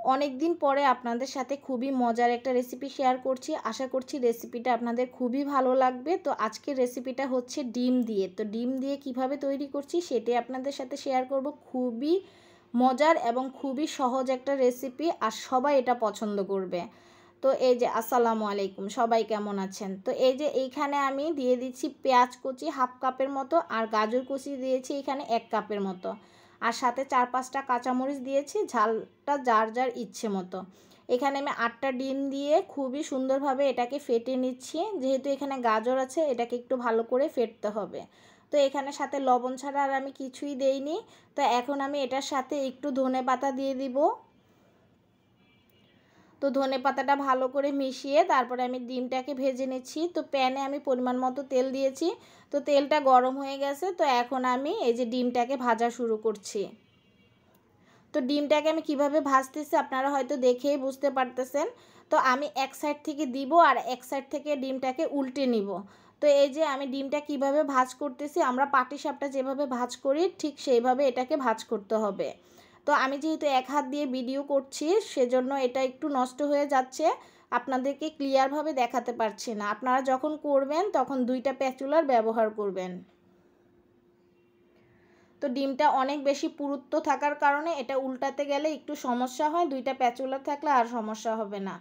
অনেক দিন পরে আপনাদের সাথে খুবই মজার একটা রেসিপি শেয়ার করছি। আশা করছি রেসিপিটা আপনাদের খুবই ভালো লাগবে। তো আজকের রেসিপিটা হচ্ছে ডিম দিয়ে। তো ডিম দিয়ে কিভাবে তৈরি করছি সেটাই আপনাদের সাথে শেয়ার করব। খুবই মজার এবং খুবই সহজ একটা রেসিপি, আর সবাই এটা পছন্দ করবে। তো এই যে আসসালামু আলাইকুম, সবাই কেমন আছেন? তো এই যে এইখানে আমি দিয়ে দিচ্ছি পেঁয়াজ কুচি হাফ কাপের মতো, আর গাজর কুচি দিয়েছি এখানে 1 কাপের মতো, আর সাথে 4-5টা কাঁচামরিচ দিয়েছি, ঝালটা যার যার ইচ্ছে মতো। এখানে আমি 8টা ডিম দিয়ে খুবই সুন্দরভাবে এটাকে ফেটে নিচ্ছি। যেহেতু এখানে গাজর আছে, এটাকে একটু ভালো করে ফেটতে হবে। তো এখানে সাথে লবণ ছাড়া আর আমি কিছুই দেইনি। তো এখন আমি এটার সাথে একটু ধনেপাতা দিয়ে দিব। তো ধনেপাতাটা ভালো করে মিশিয়ে তারপরে আমি ডিমটাকে ভেজে নিচ্ছি। তো প্যানে আমি পরিমাণ মতো তেল দিয়েছি। তো তেলটা গরম হয়ে গেছে। তো এখন আমি এই যে ডিমটাকে ভাজা শুরু করছি। তো ডিমটাকে আমি কিভাবে ভাজতেছি আপনারা হয়তো দেখেই বুঝতে পারতেছেন। তো আমি এক সাইড থেকে দিব আর এক সাইড থেকে ডিমটাকে উল্টে নিব। তো এই যে আমি ডিমটা কিভাবে ভাজ করতেছি, আমরা পাটিসাপটা যেভাবে ভাজ করি ঠিক সেইভাবে এটাকে ভাজ করতে হবে। তো আমি যেহেতু এক হাত দিয়ে ভিডিও করছি সেজন্য এটা একটু নষ্ট হয়ে যাচ্ছে, আপনাদেরকে ক্লিয়ারভাবে দেখাতে পারছি না। আপনারা যখন করবেন তখন 2টা স্প্যাচুলার ব্যবহার করবেন। তো ডিমটা অনেক বেশি পুরুত্ব থাকার কারণে এটা উল্টাতে গেলে একটু সমস্যা হয়, 2টা স্প্যাচুলার থাকলে আর সমস্যা হবে না।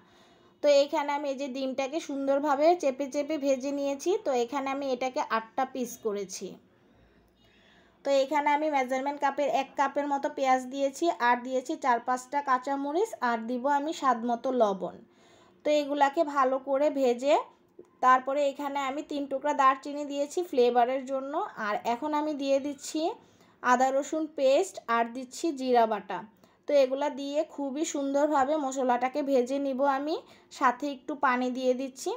তো এইখানে আমি এই যে ডিমটাকে সুন্দরভাবে চেপে চেপে ভেজে নিয়েছি। তো এখানে আমি এটাকে 8টা পিস করেছি। তো এখানে আমি মেজারমেন্ট কাপের 1 কাপের মতো পেঁয়াজ দিয়েছি, আর দিয়েছি 4-5টা কাঁচামরিচ, আর দিব আমি স্বাদ মতো লবণ। তো এগুলাকে ভালো করে ভেজে তারপরে এখানে আমি 3 টুকরা দারচিনি দিয়েছি ফ্লেভারের জন্য। আর এখন আমি দিয়ে দিচ্ছি আদা রসুন পেস্ট, আর দিচ্ছি জিরা বাটা। তো এগুলা দিয়ে খুবই সুন্দরভাবে মশলাটাকে ভেজে নিব আমি, সাথে একটু পানি দিয়ে দিচ্ছি।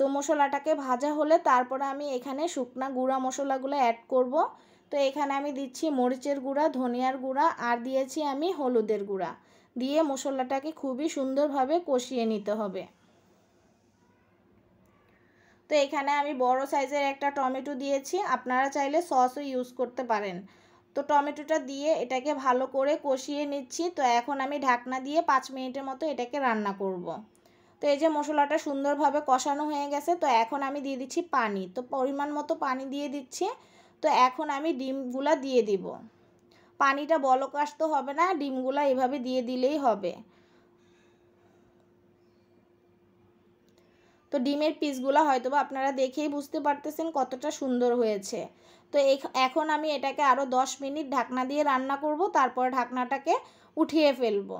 তো মশলাটাকে ভাজা হলে তারপরে আমি এখানে শুকনা গুঁড়া মশলাগুলো অ্যাড করব। তো এখানে আমি দিচ্ছি মরিচের গুঁড়া, ধনিয়ার গুঁড়া, আর দিয়েছি আমি হলুদের গুঁড়া। দিয়ে মশলাটাকে খুবই সুন্দরভাবে কষিয়ে নিতে হবে। তো এখানে আমি বড় সাইজের একটা টমেটো দিয়েছি, আপনারা চাইলে সসও ইউজ করতে পারেন। তো টমেটোটা দিয়ে এটাকে ভালো করে কষিয়ে নিচ্ছি। তো এখন আমি ঢাকনা দিয়ে 5 মিনিটের মতো এটাকে রান্না করব। তো এই যে মশলাটা সুন্দরভাবে কষানো হয়ে গেছে। তো এখন আমি দিয়ে দিচ্ছি পানি। তো পরিমাণ মতো পানি দিয়ে দিচ্ছি। তো এখন আমি ডিমগুলা দিয়ে দিব। পানিটা বলক আসতে হবে না, ডিমগুলা এভাবে দিয়ে দিলেই হবে। তো ডিমের পিসগুলো হয়তোবা আপনারা দেখেই বুঝতে পারতেছেন কতটা সুন্দর হয়েছে। তো এখন আমি এটাকে আরও 10 মিনিট ঢাকনা দিয়ে রান্না করব, তারপর ঢাকনাটাকে উঠিয়ে ফেলব।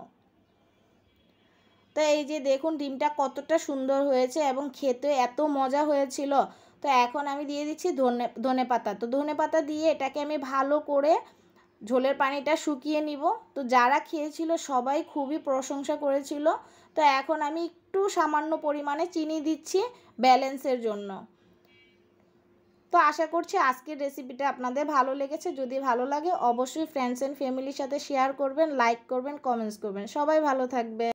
তো এই যে দেখুন ডিমটা কতটা সুন্দর হয়েছে এবং খেতে এত মজা হয়েছিল। তো এখন আমি দিয়ে দিচ্ছি ধনেপাতা। তো ধনেপাতা দিয়ে এটাকে আমি ভালো করে ঝোলের পানিটা শুকিয়ে নিব। তো যারা খেয়েছিল সবাই খুবই প্রশংসা করেছিল। তো এখন আমি একটু সামান্য পরিমাণে চিনি দিচ্ছি ব্যালেন্সের জন্য। তো আশা করছি আজকের রেসিপিটা আপনাদের ভালো লেগেছে। যদি ভালো লাগে অবশ্যই ফ্রেন্ডস অ্যান্ড ফ্যামিলির সাথে শেয়ার করবেন, লাইক করবেন, কমেন্টস করবেন। সবাই ভালো থাকবেন।